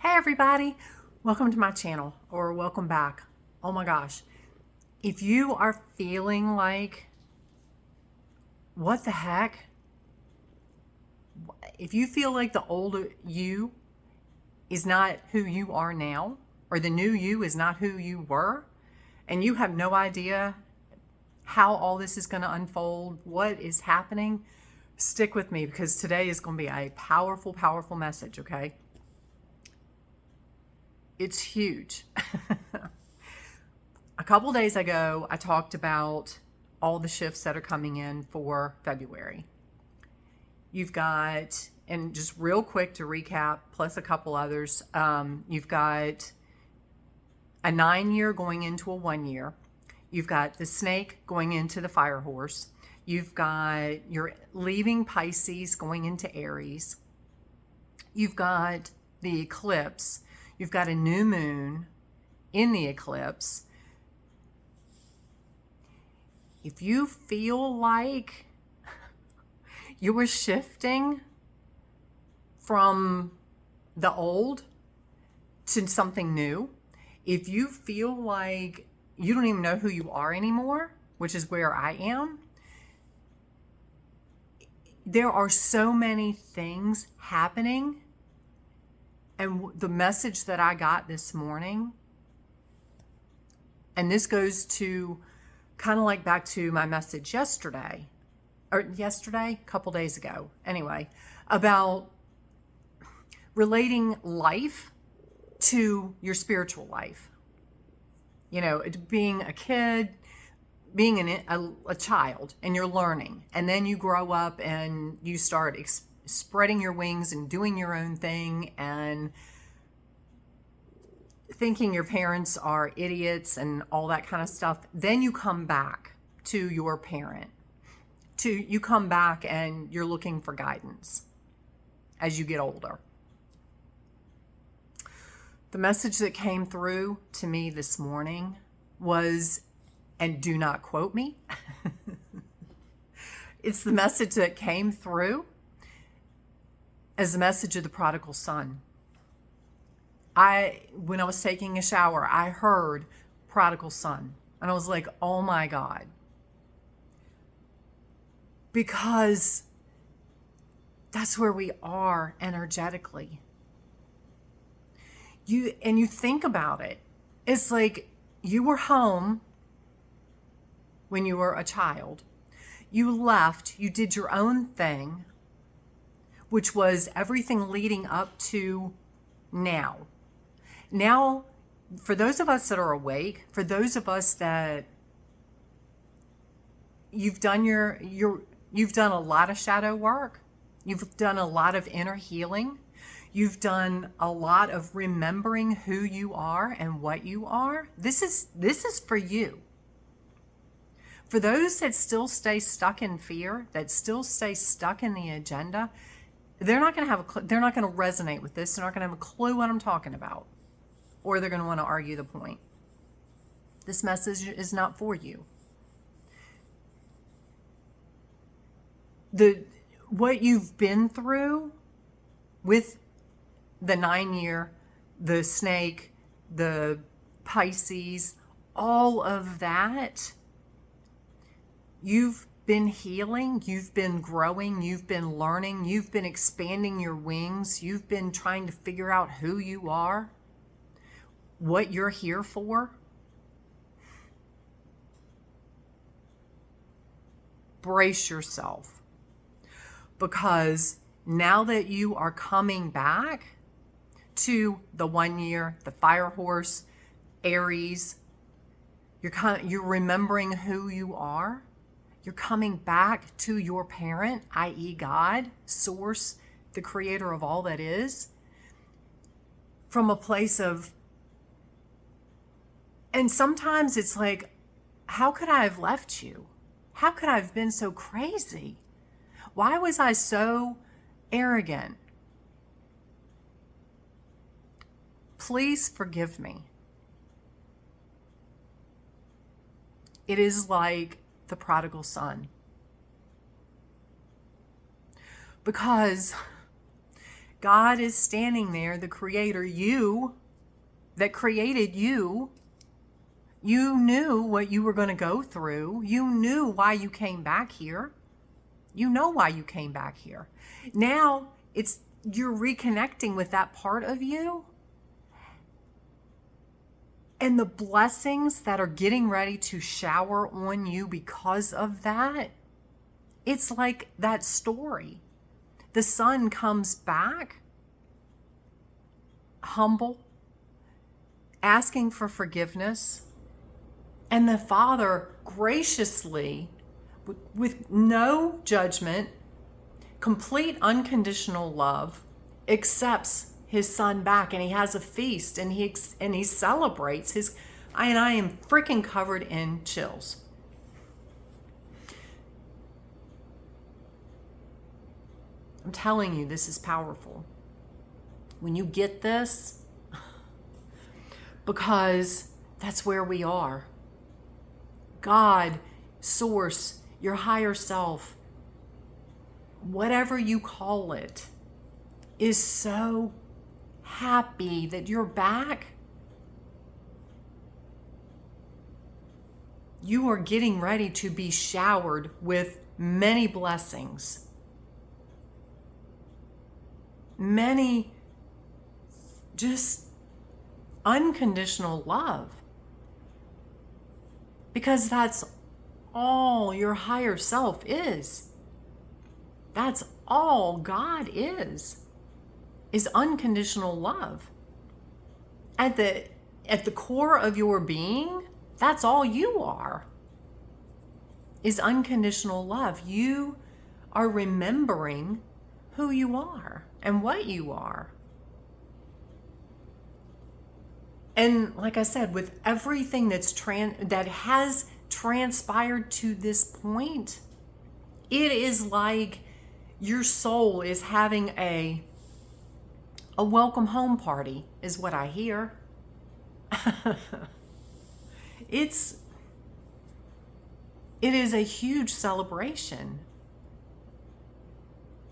Hey everybody, welcome to my channel or welcome back. Oh my gosh, if you are feeling like, what the heck? If you feel like the old you is not who you are now, or the new you is not who you were, and you have no idea how all this is going to unfold, what is happening, stick with me because today is going to be a powerful, powerful message, okay? It's huge. A couple days ago, I talked about all the shifts that are coming in for February. You've got, and just real quick to recap, plus a couple others, you've got a 9-year going into a 1 year. You've got the snake going into the fire horse. You've got your leaving Pisces going into Aries. You've got the eclipse. You've got a new moon in the eclipse. If you feel like you were shifting from the old to something new, if you feel like you don't even know who you are anymore, which is where I am, there are so many things happening. And the message that I got this morning, and this goes to kind of like back to my message yesterday, a couple days ago, anyway, about relating life to your spiritual life. You know, being a kid, being a child, and you're learning, and then you grow up and you start spreading your wings and doing your own thing and thinking your parents are idiots and all that kind of stuff. Then you come back to your parent. You come back and you're looking for guidance as you get older. The message that came through to me this morning was, and do not quote me, it's the message that came through as the message of the prodigal son. When I was taking a shower, I heard prodigal son, and I was like, oh my God. Because that's where we are energetically. You think about it. It's like you were home when you were a child. You left, you did your own thing, which was everything leading up to now. Now, for those of us that are awake, for those of us that you've done you've done a lot of shadow work, you've done a lot of inner healing, you've done a lot of remembering who you are and what you are. This is for you. For those that still stay stuck in fear, that still stay stuck in the agenda, they're not going to resonate with this. They're not going to have a clue what I'm talking about, or they're going to want to argue the point. This message is not for you. What you've been through with the 9-year, the snake, the Pisces, all of that, you've been healing, you've been growing, you've been learning, you've been expanding your wings, you've been trying to figure out who you are, what you're here for. Brace yourself, because now that you are coming back to the 1 year, the fire horse, Aries, you're remembering who you are. You're coming back to your parent, i.e. God, source, the creator of all that is, from a place of, and sometimes it's like, how could I have left you? How could I have been so crazy? Why was I so arrogant? Please forgive me. It is like the prodigal son. Because God is standing there, the creator, you, that created you. You knew what you were going to go through. You knew why you came back here. You know why you came back here. Now you're reconnecting with that part of you. And the blessings that are getting ready to shower on you because of that, it's like that story. The son comes back humble, asking for forgiveness, and the father graciously, with no judgment, complete unconditional love, accepts his son back, and he has a feast, and he celebrates his. I am freaking covered in chills. I'm telling you, this is powerful. When you get this, because that's where we are. God, source, your higher self, whatever you call it, is so happy that you're back. You are getting ready to be showered with many blessings, many just unconditional love, because that's all your higher self is. That's all God is unconditional love. At the core of your being, that's all you are, is unconditional love. You are remembering who you are and what you are. And like I said, with everything that has transpired to this point, it is like your soul is having a welcome home party, is what I hear. It is a huge celebration.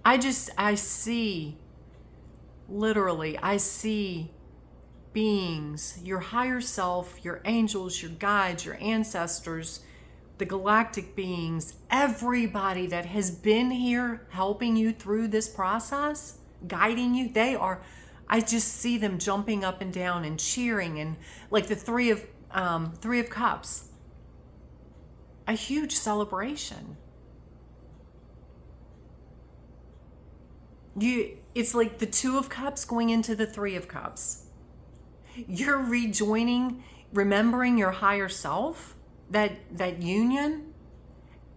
I see beings, your higher self, your angels, your guides, your ancestors, the galactic beings, everybody that has been here helping you through this process, guiding you. I just see them jumping up and down and cheering, and like the three of cups, a huge celebration. It's like the two of cups going into the three of cups. You're rejoining, remembering your higher self, that union,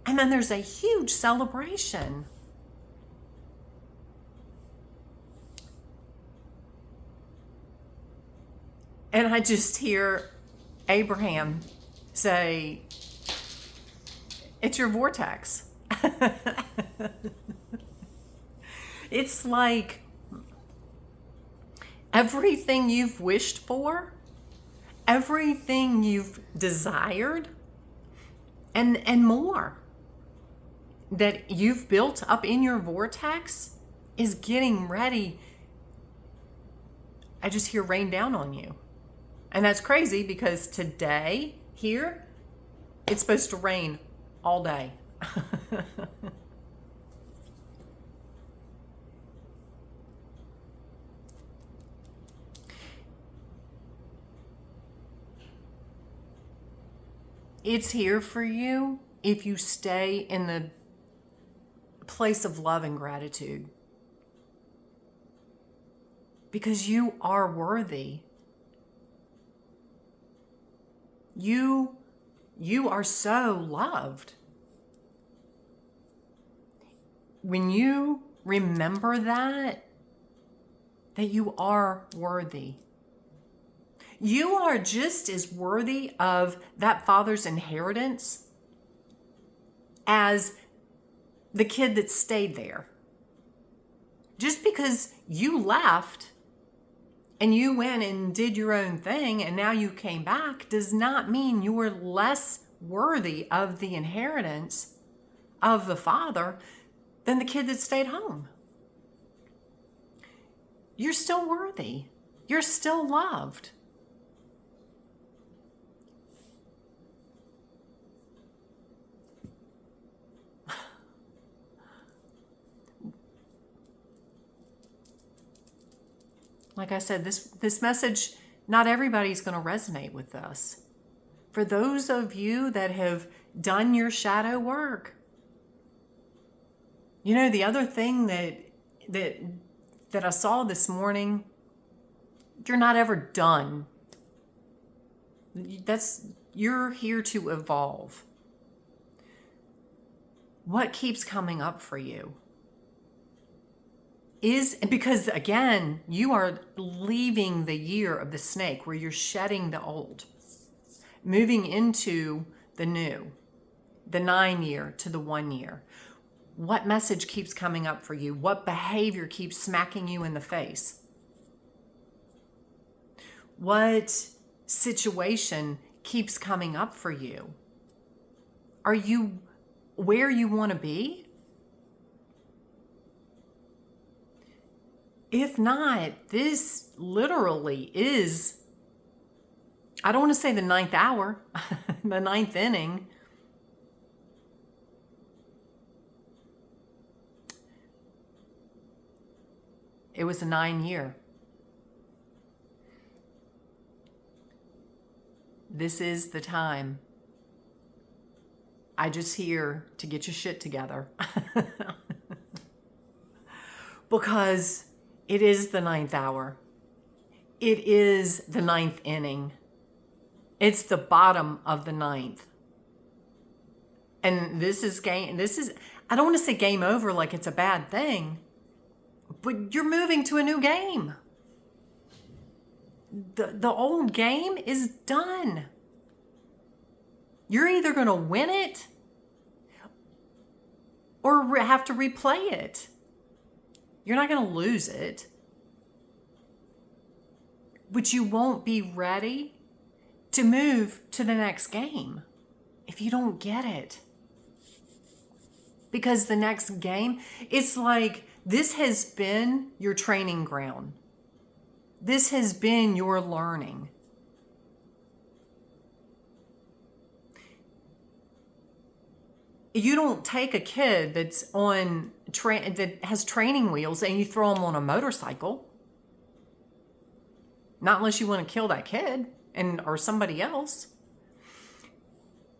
and then there's a huge celebration. And I just hear Abraham say, "It's your vortex." It's like everything you've wished for, everything you've desired, and more that you've built up in your vortex is getting ready. I just hear rain down on you. And that's crazy because today, here, it's supposed to rain all day. It's here for you if you stay in the place of love and gratitude. Because you are worthy. You are so loved. When you remember that you are worthy. You are just as worthy of that father's inheritance as the kid that stayed there. Just because you left and you went and did your own thing and now you came back does not mean you were less worthy of the inheritance of the father than the kid that stayed home. You're still worthy. You're still loved. Like I said, this message, not everybody's going to resonate with this. For those of you that have done your shadow work, you know, the other thing that I saw this morning, you're not ever done. You're here to evolve. What keeps coming up for you? Is because, again, you are leaving the year of the snake where you're shedding the old, moving into the new, the 9-year to the 1 year. What message keeps coming up for you? What behavior keeps smacking you in the face? What situation keeps coming up for you? Are you where you want to be? If not, this literally is, I don't want to say the 9th hour, the 9th inning. It was a 9-year. This is the time. I just here to get your shit together. Because it is the 9th hour. It is the 9th inning. It's the bottom of the 9th. And this is, I don't want to say game over like it's a bad thing, but you're moving to a new game. The old game is done. You're either going to win it or have to replay it. You're not going to lose it. But you won't be ready to move to the next game if you don't get it. Because the next game, it's like this has been your training ground. This has been your learning. You don't take a kid that's on that has training wheels and you throw them on a motorcycle. Not unless you want to kill that kid or somebody else.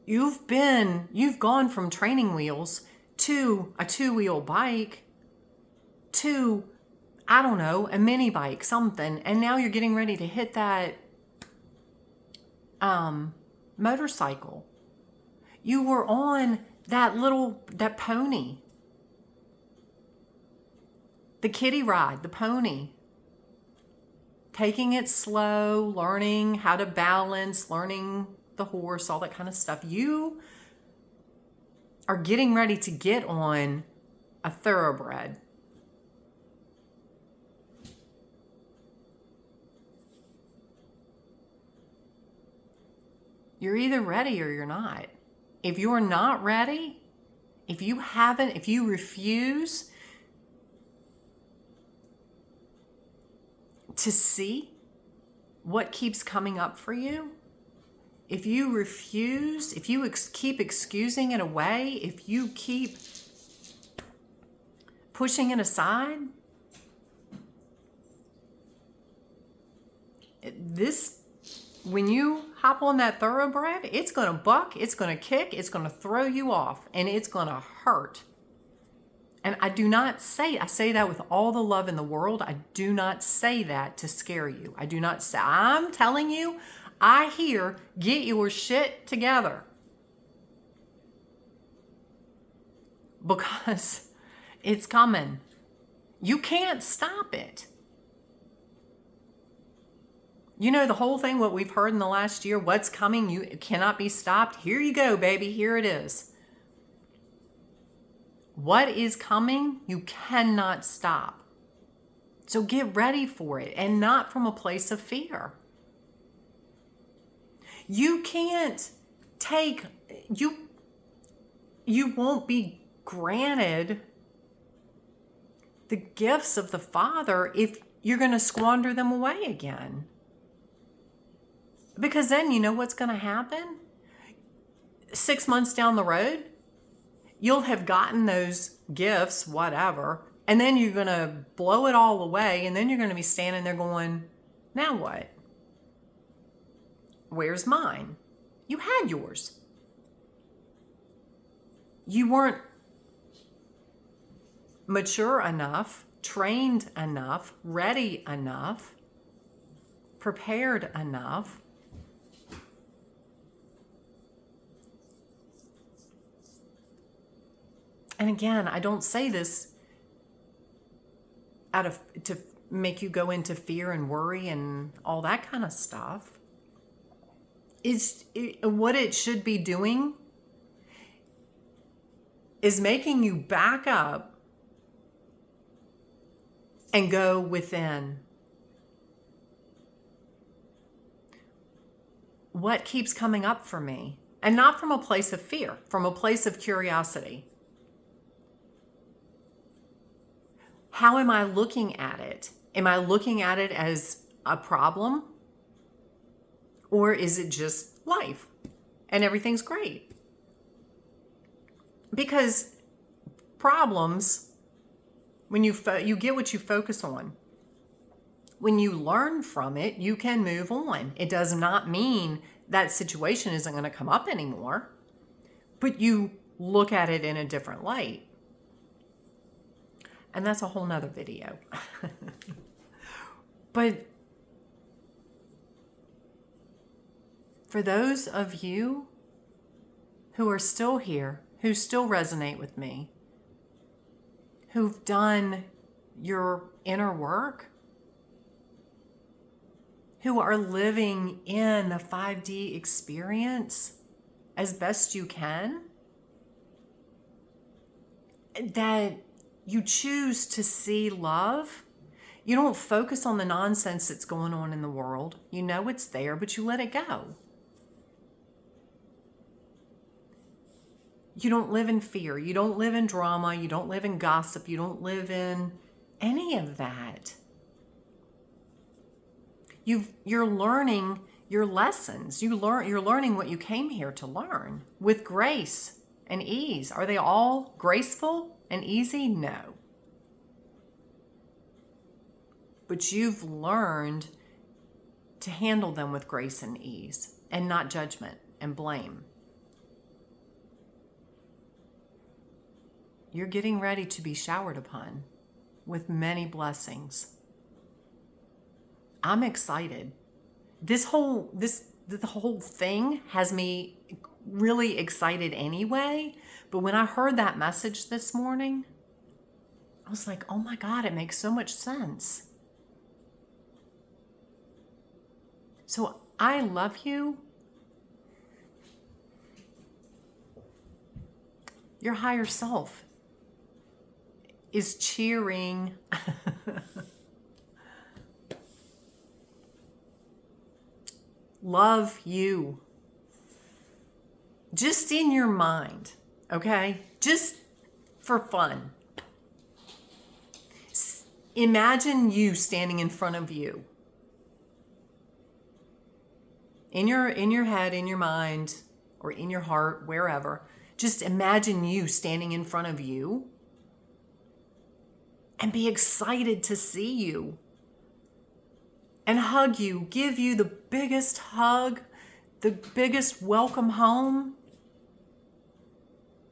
You've gone from training wheels to a 2-wheel bike to, I don't know, a mini bike, something, and now you're getting ready to hit that motorcycle. You were on that pony. The kiddie ride, the pony. Taking it slow, learning how to balance, learning the horse, all that kind of stuff. You are getting ready to get on a thoroughbred. You're either ready or you're not. If you're not ready, if you refuse to see what keeps coming up for you, if you refuse, if you keep excusing it away, if you keep pushing it aside, when you hop on that thoroughbred, it's going to buck, it's going to kick, it's going to throw you off, and it's going to hurt. And I say that with all the love in the world. I do not say that to scare you. I'm telling you, get your shit together. Because it's coming. You can't stop it. You know, the whole thing, what we've heard in the last year, what's coming, it cannot be stopped. Here you go, baby. Here it is. What is coming, you cannot stop. So get ready for it, and not from a place of fear. You can't you won't be granted the gifts of the Father if you're going to squander them away again. Because then you know what's going to happen? 6 months down the road, you'll have gotten those gifts, whatever, and then you're going to blow it all away, and then you're going to be standing there going, now what? Where's mine? You had yours. You weren't mature enough, trained enough, ready enough, prepared enough. And again, I don't say this to make you go into fear and worry and all that kind of stuff. What it should be doing is making you back up and go within. What keeps coming up for me? And not from a place of fear, from a place of curiosity. How am I looking at it? Am I looking at it as a problem? Or is it just life and everything's great? Because problems, when you get what you focus on, when you learn from it, you can move on. It does not mean that situation isn't going to come up anymore, but you look at it in a different light. And that's a whole nother video. But for those of you who are still here, who still resonate with me, who've done your inner work, who are living in the 5D experience as best you can, that you choose to see love. You don't focus on the nonsense that's going on in the world. You know it's there, but you let it go. You don't live in fear. You don't live in drama. You don't live in gossip. You don't live in any of that. You're learning your lessons. You're learning what you came here to learn with grace and ease. Are they all graceful and easy? No. But you've learned to handle them with grace and ease and not judgment and blame. You're getting ready to be showered upon with many blessings. I'm excited. The whole thing has me really excited anyway. But when I heard that message this morning, I was like, oh my God, it makes so much sense. So I love you. Your higher self is cheering. Love you. Just in your mind, okay? Just for fun. Imagine you standing in front of you. In your head, in your mind, or in your heart, wherever. Just imagine you standing in front of you and be excited to see you and hug you, give you the biggest hug, the biggest welcome home,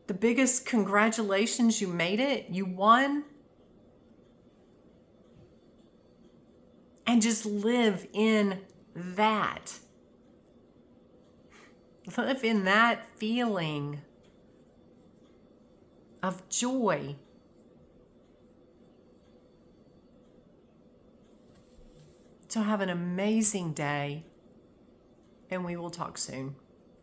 the biggest congratulations, you made it, you won. And just live in that. Live in that feeling of joy. So have an amazing day, and we will talk soon.